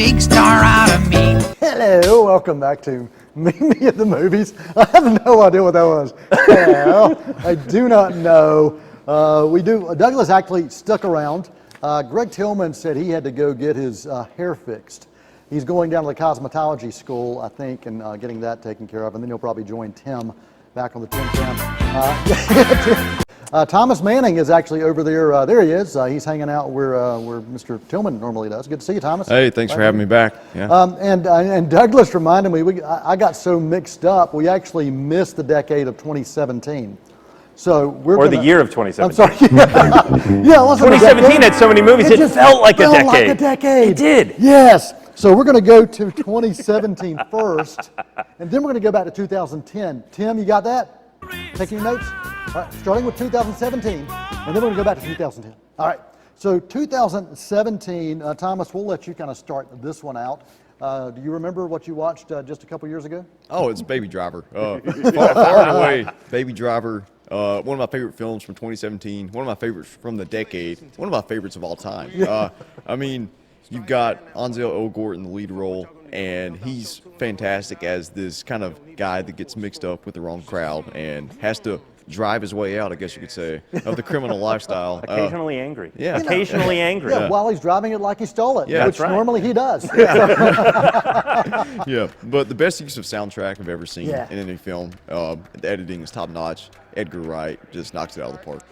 big star out of me. Hello, welcome back to Meet Me at the Movies. I have no idea what that was. Well, I do not know. Douglas actually stuck around. Greg Tillman said he had to go get his hair fixed. He's going down to the cosmetology school, I think, and getting that taken care of, and then he'll probably join Tim back on the Tim Cam. Thomas Manning is actually over there. There he is. He's hanging out where Mr. Tillman normally does. Good to see you, Thomas. Hey, thanks for having me back. Yeah. And Douglas reminded me, I got so mixed up, we actually missed the decade of 2017. So the year of 2017. I'm sorry. Yeah, it wasn't 2017 had so many movies, it just felt like a decade. Like a decade. It did. Yes. So we're going to go to 2017 first, and then we're going to go back to 2010. Tim, you got that? Taking your notes? All right, starting with 2017, and then we're going to go back to 2010. All right, so 2017, Thomas, we'll let you kind of start this one out. Do you remember what you watched just a couple years ago? Oh, it's Baby Driver. Far and away, Baby Driver. One of my favorite films from 2017. One of my favorites from the decade. One of my favorites of all time. I mean, you've got Ansel Elgort in the lead role, and he's fantastic as this kind of guy that gets mixed up with the wrong crowd and has to drive his way out, I guess you could say, of the criminal lifestyle. Occasionally angry. Yeah. Occasionally angry. Yeah, while he's driving it like he stole it, Yeah, which that's right. normally he does. Yeah, but the best use of soundtrack I've ever seen Yeah. in any film. The editing is top-notch. Edgar Wright just knocks it out of the park.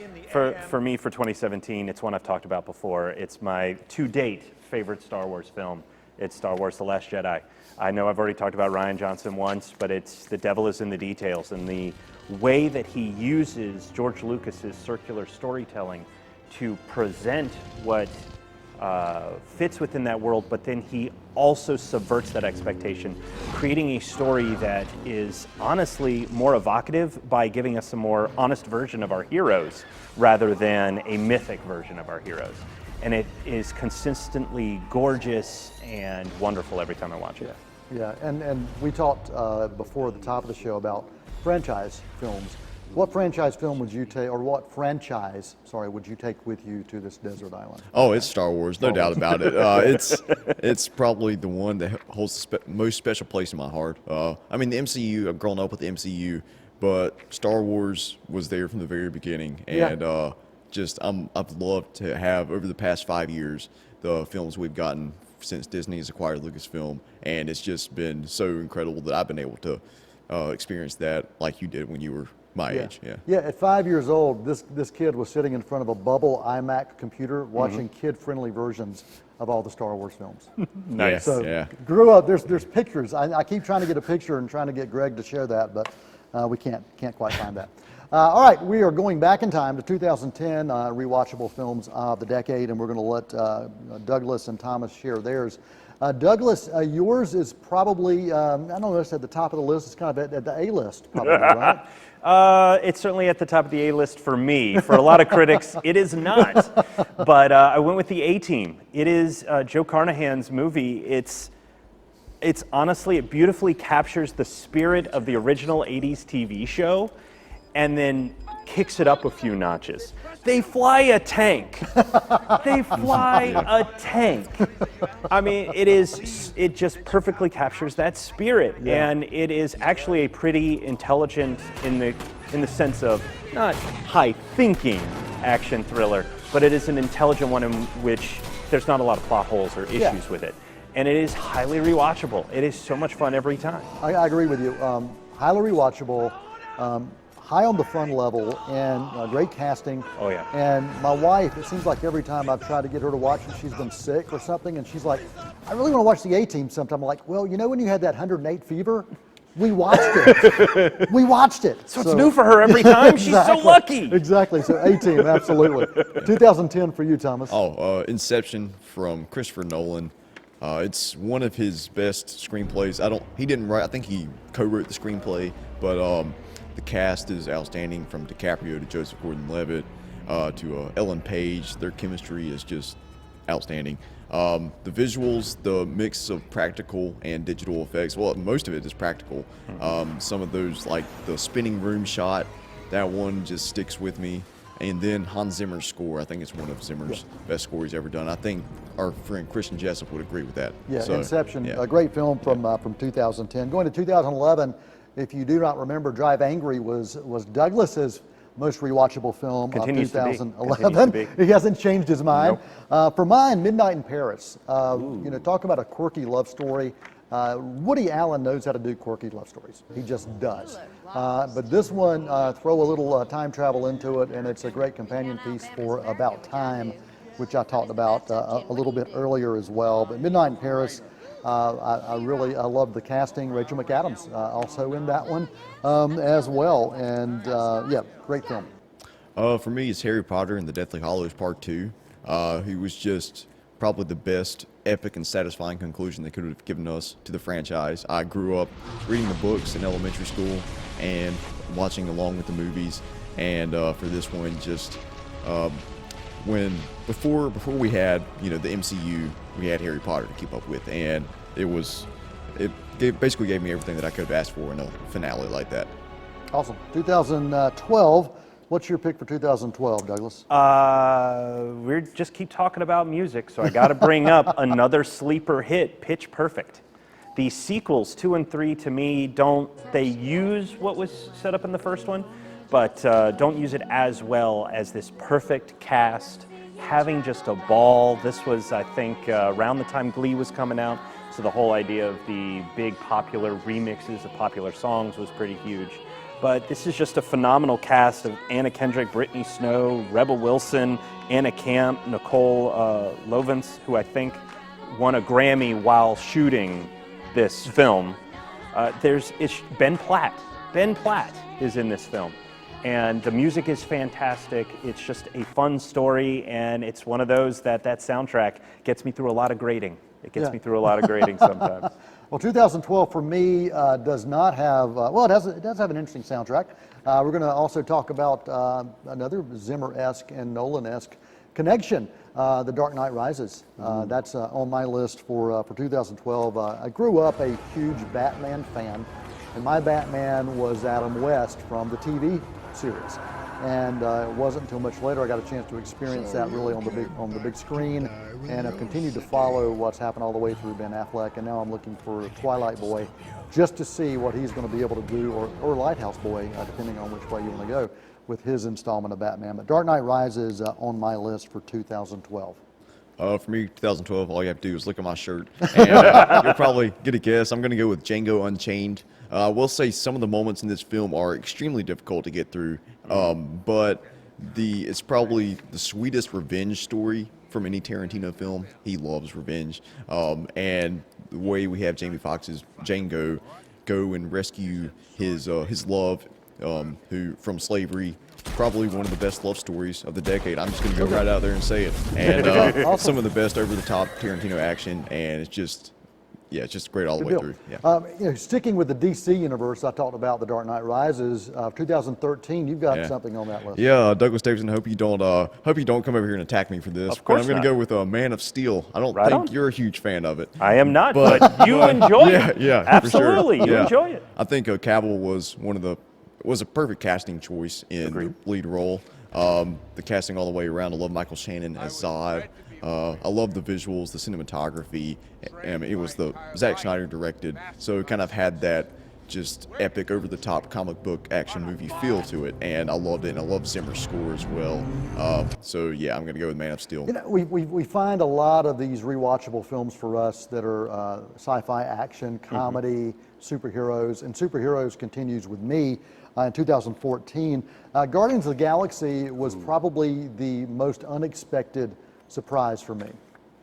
For me, for 2017, it's one I've talked about before. It's my to-date favorite Star Wars film. It's Star Wars The Last Jedi. I know I've already talked about Rian Johnson once, but it's the devil is in the details, and the way that he uses George Lucas's circular storytelling to present what fits within that world, but then he also subverts that expectation, creating a story that is honestly more evocative by giving us a more honest version of our heroes rather than a mythic version of our heroes. And it is consistently gorgeous and wonderful every time I watch it. Yeah, and we talked before at the top of the show about franchise films. What franchise film would you take, or what franchise, would you take with you to this desert island? Oh, it's Star Wars, no doubt about it. It's probably the one that holds the most special place in my heart. I mean, the MCU, I've grown up with the MCU, but Star Wars was there from the very beginning, and I've loved to have, over the past 5 years, the films we've gotten since Disney's acquired Lucasfilm, and it's just been so incredible that I've been able to experience that like you did when you were my age. Yeah, at 5 years old, this kid was sitting in front of a bubble iMac computer watching kid-friendly versions of all the Star Wars films. Nice. So grew up, there's pictures. I keep trying to get a picture and trying to get Greg to share that, but we can't quite find that. All right, we are going back in time to 2010 rewatchable films of the decade, and we're going to let Douglas and Thomas share theirs. Douglas, yours is probably, I don't know, it's at the top of the list. It's kind of at the A-list, probably, right? It's certainly at the top of the A-list for me. For a lot of critics, it is not. But I went with the A-Team. It is Joe Carnahan's movie. It's honestly, it beautifully captures the spirit of the original 80s TV show and then kicks it up a few notches. They fly a tank. They fly a tank. I mean, it just perfectly captures that spirit. And it is actually a pretty intelligent, in the sense of not high-thinking action thriller, but it is an intelligent one in which there's not a lot of plot holes or issues with it. And it is highly rewatchable. It is so much fun every time. I agree with you. Highly rewatchable. High on the fun level, and great casting. Oh, yeah. And my wife, it seems like every time I've tried to get her to watch it, she's been sick or something, and she's like, I really want to watch the A-Team sometime. I'm like, well, you know when you had that 108 fever? We watched it. We watched it. So it's new for her every time? She's so lucky. Exactly. So A-Team, absolutely. 2010 for you, Thomas. Inception from Christopher Nolan. It's one of his best screenplays. He didn't write, I think he co-wrote the screenplay, but the cast is outstanding, from DiCaprio to Joseph Gordon-Levitt to Ellen Page. Their chemistry is just outstanding. The visuals, the mix of practical and digital effects, well, most of it is practical. Some of those, like the spinning room shot, that one just sticks with me. And then Hans Zimmer's score, I think it's one of Zimmer's best scores he's ever done. I think our friend Christian Jessup would agree with that. Yeah, So, Inception, yeah. a great film from 2010. Going to 2011, if you do not remember, Drive Angry was Douglas's most rewatchable film Continues of to be. 2011. Continues to be. He hasn't changed his mind. Nope. For mine, Midnight in Paris. Talk about a quirky love story. Woody Allen knows how to do quirky love stories. He just does. But this one, throw a little time travel into it, and it's a great companion piece for About Time, which I talked about a little bit earlier as well. But Midnight in Paris, I love the casting. Rachel McAdams also in that one as well. And great film. For me, it's Harry Potter and the Deathly Hallows Part 2. He was just probably the best epic and satisfying conclusion they could have given us to the franchise. I grew up reading the books in elementary school and watching along with the movies. And for this one, just before we had the MCU, we had Harry Potter to keep up with, and it basically gave me everything that I could have asked for in a finale like that. Awesome. 2012. What's your pick for 2012, Douglas? We just keep talking about music, so I got to bring up another sleeper hit, Pitch Perfect. The sequels 2 and 3 to me they use what was set up in the first one, but don't use it as well as this perfect cast, having just a ball. This was, I think, around the time Glee was coming out, so the whole idea of the big popular remixes of popular songs was pretty huge. But this is just a phenomenal cast of Anna Kendrick, Brittany Snow, Rebel Wilson, Anna Camp, Nicole Lovance, who I think won a Grammy while shooting this film. It's Ben Platt. Ben Platt is in this film. And the music is fantastic. It's just a fun story, and it's one of those that soundtrack gets me through a lot of grading. It gets me through a lot of grading sometimes. Well, 2012 for me does not have, it does have an interesting soundtrack. We're going to also talk about another Zimmer-esque and Nolan-esque connection, The Dark Knight Rises. That's on my list for 2012. I grew up a huge Batman fan, and my Batman was Adam West from the TV series. And it wasn't until much later I got a chance to experience that really on the big screen, and I've continued to follow what's happened all the way through Ben Affleck, and now I'm looking for Twilight Boy just to see what he's going to be able to do, or Lighthouse Boy, depending on which way you want to go with his installment of Batman. But Dark Knight Rises on my list for 2012. For me, 2012, all you have to do is look at my shirt, and you'll probably get a guess. I'm going to go with Django Unchained. I will say some of the moments in this film are extremely difficult to get through, but it's probably the sweetest revenge story from any Tarantino film. He loves revenge, and the way we have Jamie Foxx's Django go and rescue his love, who from slavery. Probably one of the best love stories of the decade. I'm just going to go right out there and say it. And Awesome. Some of the best over-the-top Tarantino action, and it's just great all the way through. Yeah. Sticking with the DC universe, I talked about The Dark Knight Rises. 2013, you've got something on that list. Yeah, Douglas Davidson. Hope you don't come over here and attack me for this. Of course but I'm going to go with Man of Steel. I don't think you're a huge fan of it. I am not, but you enjoy it. Yeah, absolutely, for sure. you enjoy it. I think Cavill was a perfect casting choice in the lead role. The casting all the way around. I love Michael Shannon as Zod. I love the visuals, the cinematography. It was the Zack Snyder directed, so it kind of had that just epic, over-the-top comic book action movie feel to it, and I loved it. And I love Zimmer's score as well. So yeah, I'm going to go with Man of Steel. We find a lot of these rewatchable films for us that are sci-fi, action, comedy, superheroes, and superheroes continues with me. In 2014, Guardians of the Galaxy was probably the most unexpected surprise for me.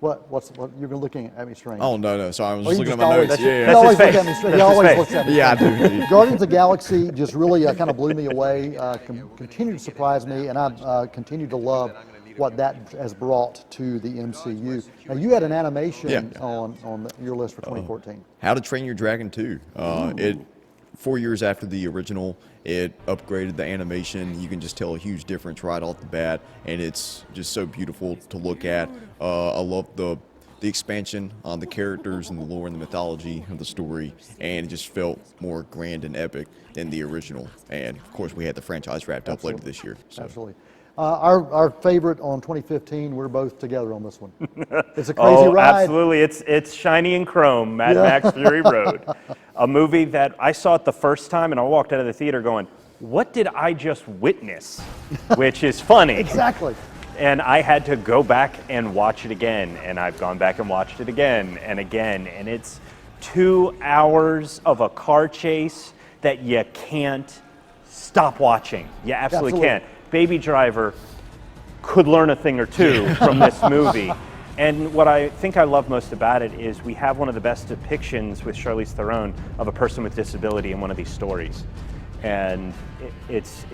What you're looking at me strange? Oh no! Sorry, I was Oh, just you looking at my notes. You That's always his look at face. me strange. That's He always his looks at me. Yeah, I strange. do. Guardians of the Galaxy just really kind of blew me away. Continued to surprise me, and I continue to love what that has brought to the MCU. Now, you had an animation on your list for 2014. How to Train Your Dragon 2. 4 years after the original, it upgraded the animation. You can just tell a huge difference right off the bat, and it's just so beautiful to look at. I love the expansion on the characters and the lore and the mythology of the story, and it just felt more grand and epic than the original. And of course, we had the franchise wrapped up later this year. So. Absolutely. Our favorite on 2015, we're both together on this one. It's a crazy ride. Absolutely. It's shiny and chrome, Mad Max Fury Road. A movie that I saw it the first time and I walked out of the theater going, what did I just witness? Which is funny. Exactly. And I had to go back and watch it again, and I've gone back and watched it again and again, and it's 2 hours of a car chase that you can't stop watching. You absolutely can't. Baby Driver could learn a thing or two from this movie. And what I think I love most about it is we have one of the best depictions with Charlize Theron of a person with disability in one of these stories. And it's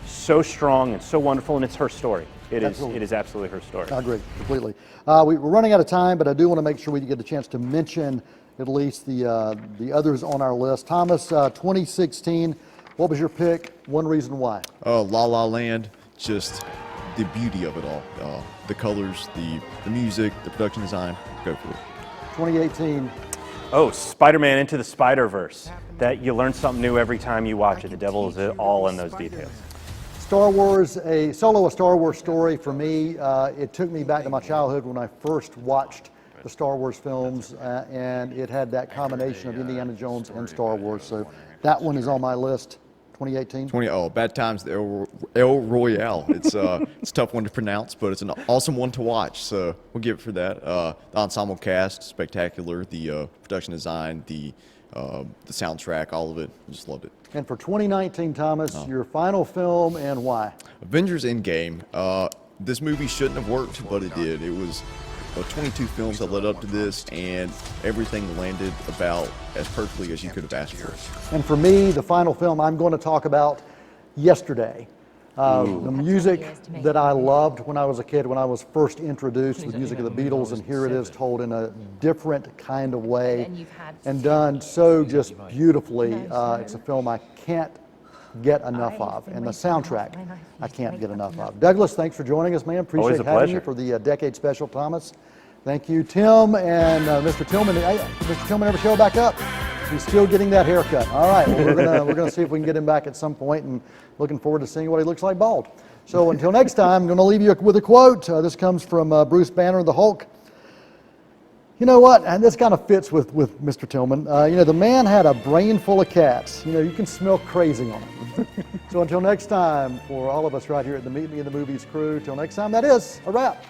so strong and so wonderful, and it's her story. It is absolutely her story. I agree completely. We're running out of time, but I do want to make sure we get a chance to mention at least the others on our list. Thomas, 2016, what was your pick? One reason why? La La Land, just the beauty of it all. The colors, the music, the production design, go for it. 2018. Oh, Spider-Man Into the Spider-Verse. That you learn something new every time you watch it. The devil is all in those details. Star Wars, a Star Wars story for me. It took me back to my childhood when I first watched the Star Wars films, and it had that combination of Indiana Jones and Star Wars. So that one is on my list. 2018. Bad Times, the El Royale. It's a tough one to pronounce, but it's an awesome one to watch. So we'll give it for that. The ensemble cast, spectacular. The production design, the soundtrack, all of it. Just loved it. And for 2019, Thomas, your final film and why? Avengers Endgame. This movie shouldn't have worked, but it did. It was 22 films that led up to this, and everything landed about as perfectly as you could have asked for. And for me, the final film I'm going to talk about, Yesterday. The music that I loved when I was a kid, when I was first introduced to the music of the Beatles, and here it is told in a different kind of way and done so just beautifully. It's a film I can't get enough of, and the soundtrack I can't get enough of. Douglas, thanks for joining us, man. Appreciate having you for the Decade Special, Thomas. Thank you, Tim and Mr. Tillman. Hey, Mr. Tillman ever show back up? He's still getting that haircut. All right, well, we're gonna see if we can get him back at some point, and looking forward to seeing what he looks like bald. So until next time, I'm going to leave you with a quote. This comes from Bruce Banner, the Hulk. You know what? And this kind of fits with Mr. Tillman. The man had a brain full of cats. You can smell crazy on him. So until next time, for all of us right here at the Meet Me in the Movies crew, till next time, that is a wrap.